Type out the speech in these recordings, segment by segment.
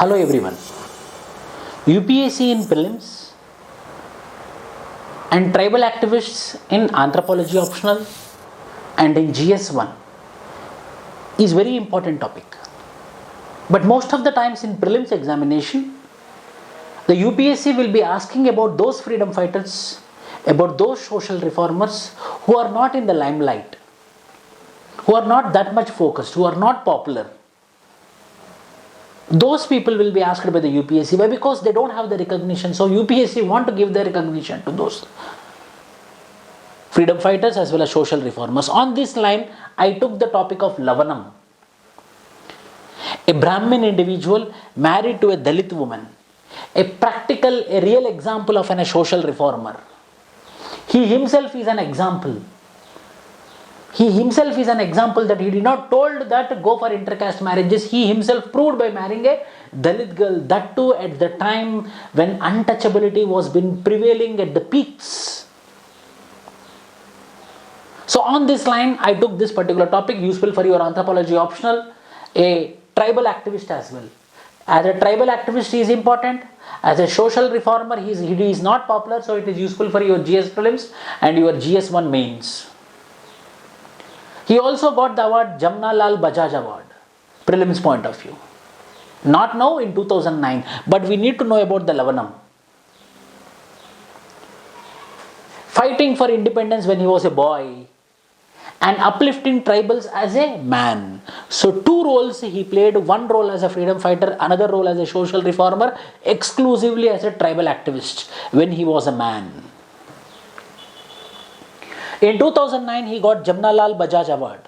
Hello everyone. UPSC in prelims and tribal activists in anthropology optional and in GS1 is very important topic. But most of the times in prelims examination, the UPSC will be asking about those freedom fighters, about those social reformers who are not in the limelight, who are not that much focused, who are not popular. Those people will be asked by the UPSC. Why? Because they don't have the recognition. So UPSC want to give the recognition to those freedom fighters as well as social reformers. On this line, I took the topic of Lavanam. A Brahmin individual married to a Dalit woman. A practical, a real example of a social reformer. He himself is an example. He himself is an example that he did not told that go for intercaste marriages. He himself proved by marrying a Dalit girl. That too at the time when untouchability was been prevailing at the peaks. So on this line, I took this particular topic, useful for your anthropology optional, a tribal activist as well. As a tribal activist, he is important. As a social reformer, he is not popular, so it is useful for your GS prelims and your GS1 mains. He also got the award Jamna Lal Bajaj Award, prelims point of view. Not now, in 2009, but we need to know about the Lavanam. Fighting for independence when he was a boy and uplifting tribals as a man. So two roles he played, one role as a freedom fighter, another role as a social reformer, exclusively as a tribal activist when he was a man. In 2009, he got Jamna Lal Bajaj Award.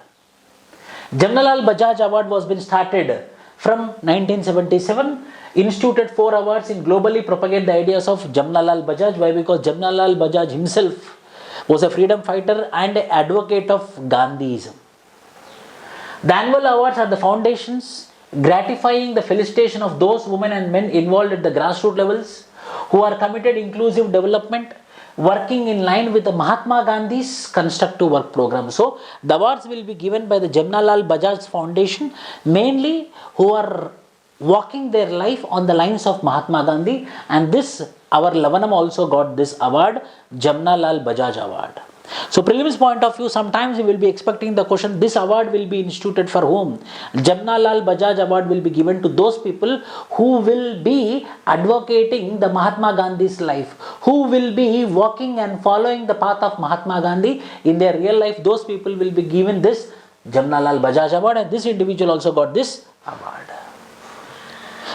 Jamna Lal Bajaj Award was been started from 1977, instituted 4 awards in globally propagate the ideas of Jamna Lal Bajaj. Why? Because Jamna Lal Bajaj himself was a freedom fighter and advocate of Gandhiism. The annual awards are the foundations gratifying the felicitation of those women and men involved at the grassroots levels who are committed inclusive development, working in line with the Mahatma Gandhi's constructive work program. So the awards will be given by the Jamna Lal Bajaj Foundation, mainly who are walking their life on the lines of Mahatma Gandhi, and this our Lavanam also got this award, Jamna Lal Bajaj Award. So prelims point of view, sometimes we will be expecting the question, this award will be instituted for whom? Jamna Lal Bajaj Award will be given to those people who will be advocating the Mahatma Gandhi's life, who will be walking and following the path of Mahatma Gandhi in their real life. Those people will be given this Jamna Lal Bajaj Award, and this individual also got this award.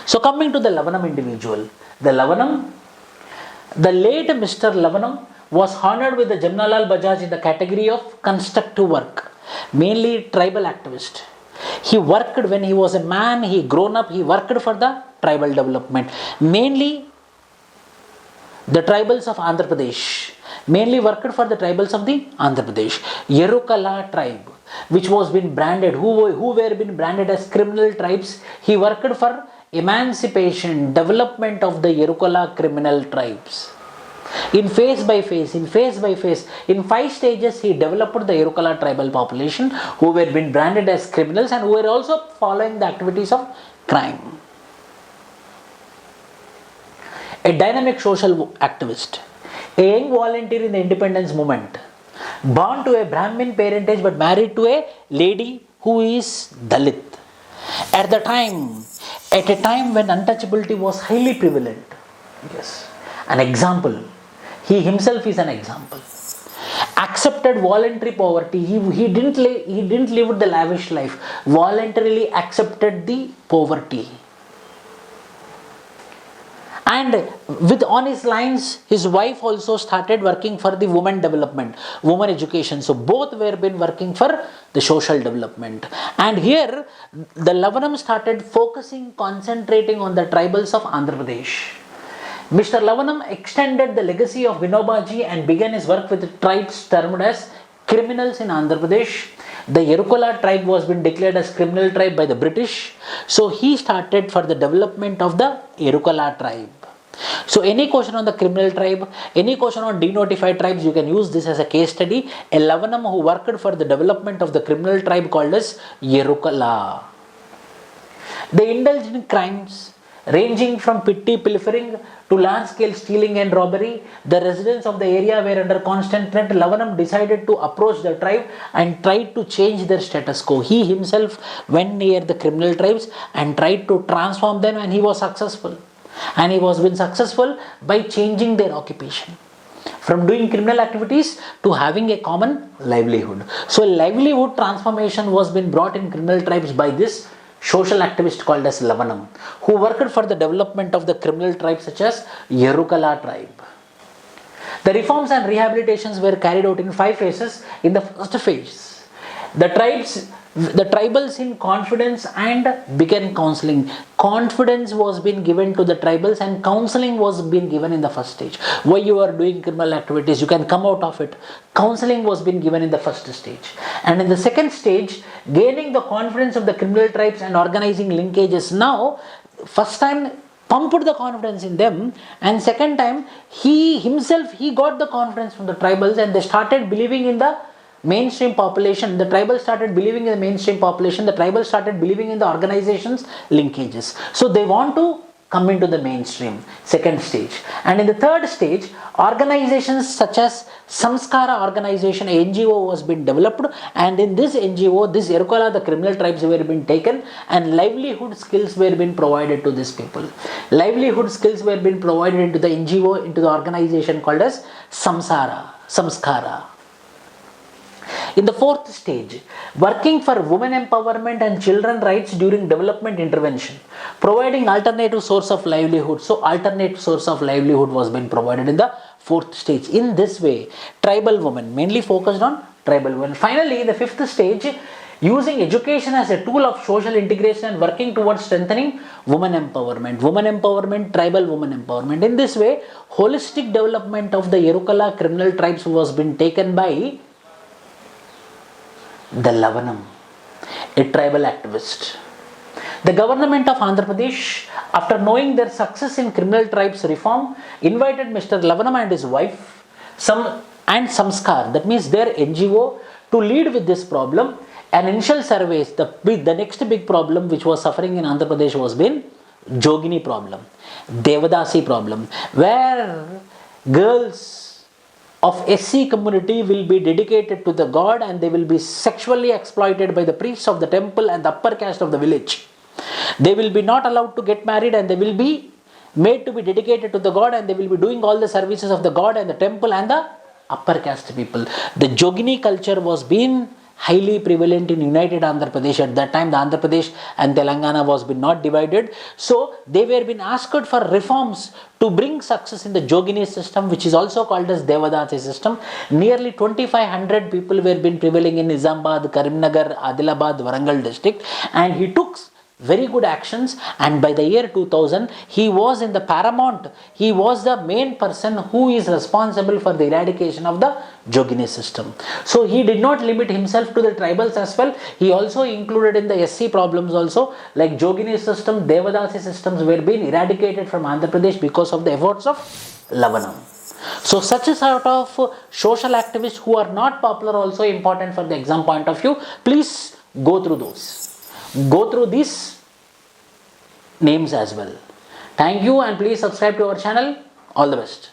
So coming to the Lavanam individual, the late Mr. Lavanam was honored with the Jamna Lal Bajaj in the category of constructive work, mainly tribal activist. He worked when he was a man, he grown up, he worked for the tribal development, mainly the tribals of Andhra Pradesh, mainly worked for the tribals of the Andhra Pradesh. Yerukala tribe, which was been branded, who were been branded as criminal tribes, he worked for emancipation, development of the Yerukala criminal tribes. In phase by phase, in 5 stages, he developed the Yerukala tribal population who were been branded as criminals and who were also following the activities of crime. A dynamic social activist, a young volunteer in the independence movement, born to a Brahmin parentage but married to a lady who is Dalit. At a time when untouchability was highly prevalent. Yes, an example. He himself is an example. Accepted voluntary poverty. He didn't live the lavish life. Voluntarily accepted the poverty. And on his lines, his wife also started working for the women development, women education. So both were been working for the social development. And here, the Lavanam started concentrating on the tribals of Andhra Pradesh. Mr. Lavanam extended the legacy of Vinobaji and began his work with the tribes termed as criminals in Andhra Pradesh. The Yerukala tribe was been declared as criminal tribe by the British. So he started for the development of the Yerukala tribe. So any question on the criminal tribe, any question on denotified tribes, you can use this as a case study. A Lavanam who worked for the development of the criminal tribe called as Yerukala. They indulged in crimes, ranging from petty pilfering to large-scale stealing and robbery. The residents of the area were under constant threat. Lavanam decided to approach the tribe and tried to change their status quo. He himself went near the criminal tribes and tried to transform them, and he was successful. And he was been successful by changing their occupation from doing criminal activities to having a common livelihood. So a livelihood transformation was been brought in criminal tribes by this social activist called as Lavanam, who worked for the development of the criminal tribes such as Yerukala tribe. The reforms and rehabilitations were carried out in 5 phases. In the first phase, the tribals in confidence and began counseling. Confidence was being given to the tribals and counseling was being given in the first stage. Why you are doing criminal activities, you can come out of it. Counseling was being given in the first stage. And in the second stage, gaining the confidence of the criminal tribes and organizing linkages. Now, first time pumped the confidence in them, and second time he got the confidence from the tribals, and they started believing in the mainstream population. The tribal started believing in the mainstream population. The tribal started believing in the organizations linkages. So they want to come into the mainstream, second stage. And in the third stage, organizations such as Samskara organization, NGO, was being developed, and in this NGO, this Yerukala, the criminal tribes were being taken, and livelihood skills were being provided to these people. Livelihood skills were being provided into the NGO, into the organization called as Samskara. In the fourth stage, working for women empowerment and children rights during development intervention, providing alternative source of livelihood. So alternate source of livelihood was being provided in the fourth stage. In this way, tribal women, mainly focused on tribal women. Finally, the fifth stage, using education as a tool of social integration and working towards strengthening women empowerment, tribal women empowerment. In this way, holistic development of the Yerukala criminal tribes was being taken by the Lavanam, a tribal activist. The government of Andhra Pradesh, after knowing their success in criminal tribes reform, invited Mr. Lavanam and his wife and Samskar, that means their NGO, to lead with this problem. An initial surveys, the next big problem which was suffering in Andhra Pradesh was been Jogini problem, Devadasi problem, where girls of SC community will be dedicated to the god and they will be sexually exploited by the priests of the temple and the upper caste of the village. They will be not allowed to get married and they will be made to be dedicated to the god, and they will be doing all the services of the god and the temple and the upper caste people. The Jogini culture was being highly prevalent in United Andhra Pradesh. At that time, the Andhra Pradesh and Telangana was been not divided. So they were being asked for reforms to bring success in the Jogini system, which is also called as Devadasi system. Nearly 2,500 people were been prevailing in Nizamabad, Karimnagar, Adilabad, Warangal district, and he took very good actions, and by the year 2000 he was in the paramount, he was the main person who is responsible for the eradication of the Jogini system. So he did not limit himself to the tribals as well, he also included in the SC problems also, like Jogini system, Devadasi systems were being eradicated from Andhra Pradesh because of the efforts of Lavanam. So such a sort of social activists who are not popular also important for the exam point of view. Please go through those. Go through these names as well. Thank you, and please subscribe to our channel. All the best.